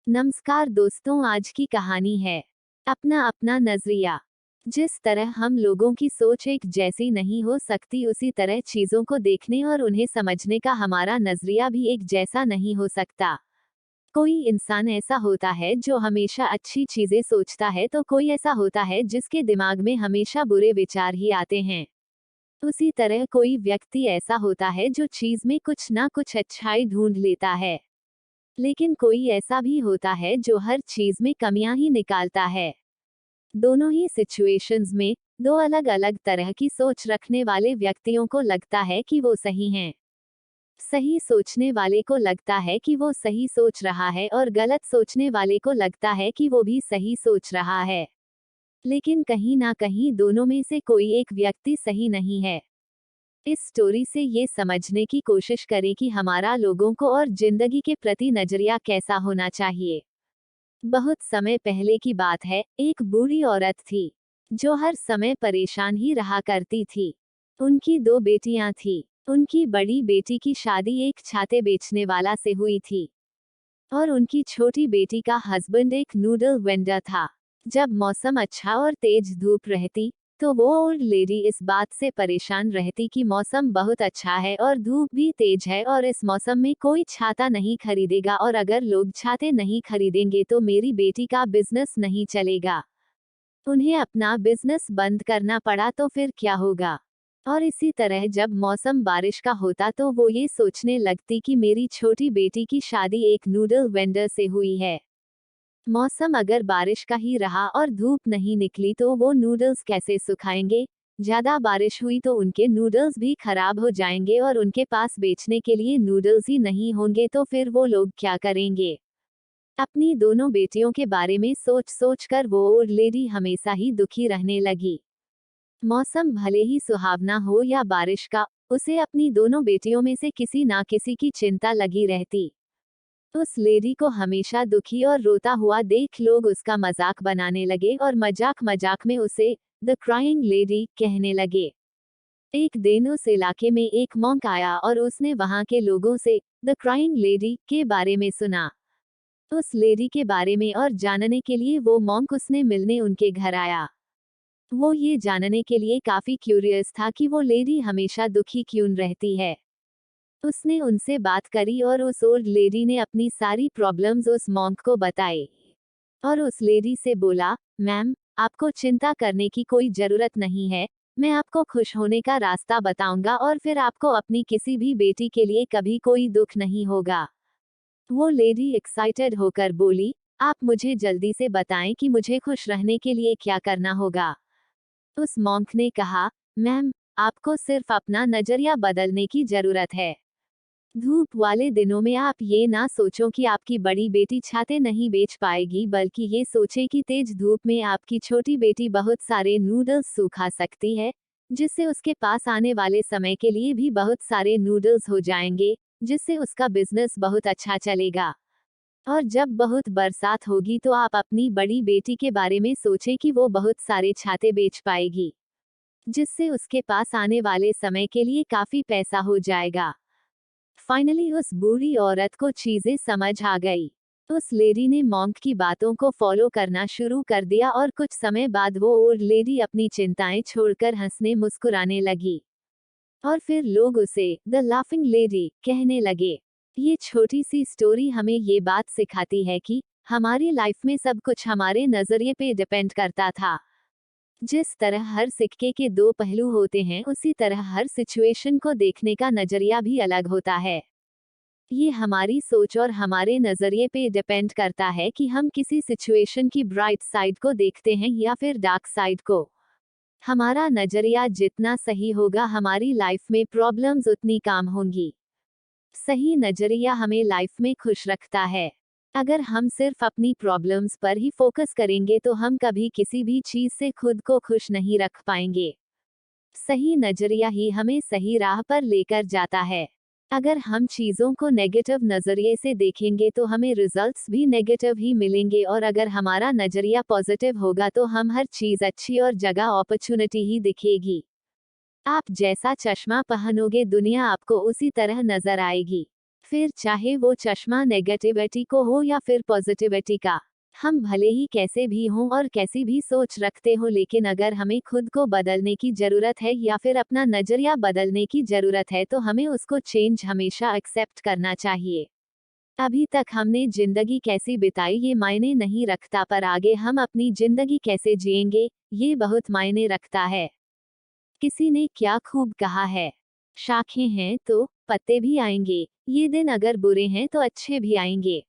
नमस्कार दोस्तों, आज की कहानी है अपना अपना नजरिया। जिस तरह हम लोगों की सोच एक जैसी नहीं हो सकती, उसी तरह चीजों को देखने और उन्हें समझने का हमारा नजरिया भी एक जैसा नहीं हो सकता। कोई इंसान ऐसा होता है जो हमेशा अच्छी चीजें सोचता है, तो कोई ऐसा होता है जिसके दिमाग में हमेशा बुरे विचार ही आते हैं। उसी तरह कोई व्यक्ति ऐसा होता है जो चीज में कुछ ना कुछ अच्छाई ढूंढ लेता है, लेकिन कोई ऐसा भी होता है जो हर चीज में कमियां ही निकालता है। दोनों ही सिचुएशंस में दो अलग अलग तरह की सोच रखने वाले व्यक्तियों को लगता है कि वो सही हैं। सही सोचने वाले को लगता है कि वो सही सोच रहा है और गलत सोचने वाले को लगता है कि वो भी सही सोच रहा है। लेकिन कहीं ना कहीं दोनों में से कोई एक व्यक्ति सही नहीं है। इस स्टोरी से ये समझने की कोशिश करें कि हमारा लोगों को और जिंदगी के प्रति नजरिया कैसा होना चाहिए। बहुत समय पहले की बात है, एक बूढ़ी औरत थी जो हर समय परेशान ही रहा करती थी। उनकी दो बेटियां थी। उनकी बड़ी बेटी की शादी एक छाते बेचने वाला से हुई थी और उनकी छोटी बेटी का हस्बैंड एक नूडल वेंडर था। जब मौसम अच्छा और तेज धूप रहती तो वो ओल्ड लेडी इस बात से परेशान रहती कि मौसम बहुत अच्छा है और धूप भी तेज है और इस मौसम में कोई छाता नहीं खरीदेगा, और अगर लोग छाते नहीं खरीदेंगे तो मेरी बेटी का बिजनेस नहीं चलेगा। उन्हें अपना बिजनेस बंद करना पड़ा तो फिर क्या होगा। और इसी तरह जब मौसम बारिश का होता तो वो ये सोचने लगती कि मेरी छोटी बेटी की शादी एक नूडल वेंडर से हुई है। मौसम अगर बारिश का ही रहा और धूप नहीं निकली तो वो नूडल्स कैसे सुखाएंगे। ज्यादा बारिश हुई तो उनके नूडल्स भी खराब हो जाएंगे और उनके पास बेचने के लिए नूडल्स ही नहीं होंगे, तो फिर वो लोग क्या करेंगे। अपनी दोनों बेटियों के बारे में सोच सोच कर वो ओल्ड लेडी हमेशा ही दुखी रहने लगी। मौसम भले ही सुहावना हो या बारिश का, उसे अपनी दोनों बेटियों में से किसी ना किसी की चिंता लगी रहती। उस लेडी को हमेशा दुखी और रोता हुआ देख लोग उसका मजाक बनाने लगे और मजाक मजाक में उसे द क्राइंग लेडी कहने लगे। एक दिन उस इलाके में एक मॉन्क आया और उसने वहां के लोगों से द क्राइंग लेडी के बारे में सुना। उस लेडी के बारे में और जानने के लिए वो मॉन्क उसने मिलने उनके घर आया। वो ये जानने के लिए काफी क्यूरियस था कि वो लेडी हमेशा दुखी क्यों रहती है। उसने उनसे बात करी और उस ओल्ड लेडी ने अपनी सारी प्रॉब्लम्स उस मॉन्क को बताई और उस लेडी से बोला, मैम, आपको चिंता करने की कोई जरूरत नहीं है। मैं आपको खुश होने का रास्ता बताऊंगा और फिर आपको अपनी किसी भी बेटी के लिए कभी कोई दुख नहीं होगा। वो लेडी एक्साइटेड होकर बोली, आप मुझे जल्दी से बताएं कि मुझे खुश रहने के लिए क्या करना होगा। उस मॉन्क ने कहा, मैम, आपको सिर्फ अपना नजरिया बदलने की जरूरत है। धूप वाले दिनों में आप ये ना सोचो कि आपकी बड़ी बेटी छाते नहीं बेच पाएगी, बल्कि ये सोचे कि तेज धूप में आपकी छोटी बेटी बहुत सारे नूडल्स सुखा सकती है, जिससे उसके पास आने वाले समय के लिए भी बहुत सारे नूडल्स हो जाएंगे, जिससे उसका बिजनेस बहुत अच्छा चलेगा। और जब बहुत बरसात होगी तो आप अपनी बड़ी बेटी के बारे में सोचें कि वो बहुत सारे छाते बेच पाएगी, जिससे उसके पास आने वाले समय के लिए काफी पैसा हो जाएगा। फाइनली उस बूढ़ी औरत को चीजें समझ आ गई। उस लेडी ने मॉन्क की बातों को फॉलो करना शुरू कर दिया और कुछ समय बाद वो ओल्ड लेडी अपनी चिंताएं छोड़कर हंसने मुस्कुराने लगी। और फिर लोग उसे द लाफिंग लेडी कहने लगे। ये छोटी सी स्टोरी हमें ये बात सिखाती है कि हमारी लाइफ में सब कुछ हमारे नजरिए पे डिपेंड करता था। जिस तरह हर सिक्के के दो पहलू होते हैं, उसी तरह हर सिचुएशन को देखने का नजरिया भी अलग होता है। ये हमारी सोच और हमारे नजरिए पे डिपेंड करता है कि हम किसी सिचुएशन की ब्राइट साइड को देखते हैं या फिर डार्क साइड को। हमारा नजरिया जितना सही होगा, हमारी लाइफ में प्रॉब्लम्स उतनी कम होंगी। सही नजरिया हमें लाइफ में खुश रखता है। अगर हम सिर्फ अपनी प्रॉब्लम्स पर ही फोकस करेंगे तो हम कभी किसी भी चीज से खुद को खुश नहीं रख पाएंगे। सही नजरिया ही हमें सही राह पर लेकर जाता है। अगर हम चीजों को नेगेटिव नजरिए से देखेंगे तो हमें रिजल्ट्स भी नेगेटिव ही मिलेंगे, और अगर हमारा नजरिया पॉजिटिव होगा तो हम हर चीज अच्छी और जगह अपॉर्चुनिटी ही दिखेगी। आप जैसा चश्मा पहनोगे दुनिया आपको उसी तरह नजर आएगी। फिर चाहे वो चश्मा नेगेटिविटी को हो या फिर पॉजिटिविटी का। हम भले ही कैसे भी हों और कैसी भी सोच रखते हो, लेकिन अगर हमें खुद को बदलने की जरूरत है या फिर अपना नजरिया बदलने की जरूरत है तो हमें उसको चेंज हमेशा एक्सेप्ट करना चाहिए। अभी तक हमने जिंदगी कैसी बिताई ये मायने नहीं रखता, पर आगे हम अपनी जिंदगी कैसे जिएंगे ये बहुत मायने रखता है। किसी ने क्या खूब कहा है, शाखें हैं तो पत्ते भी आएंगे, ये दिन अगर बुरे हैं तो अच्छे भी आएंगे।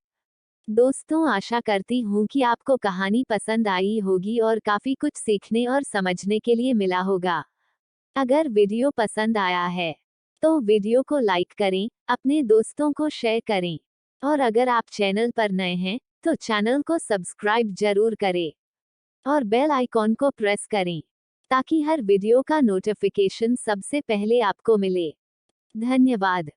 दोस्तों, आशा करती हूँ कि आपको कहानी पसंद आई होगी और काफी कुछ सीखने और समझने के लिए मिला होगा। अगर वीडियो पसंद आया है तो वीडियो को लाइक करें, अपने दोस्तों को शेयर करें और अगर आप चैनल पर नए हैं तो चैनल को सब्सक्राइब जरूर करें और बेल आइकॉन को प्रेस करें ताकि हर वीडियो का नोटिफिकेशन सबसे पहले आपको मिले। धन्यवाद।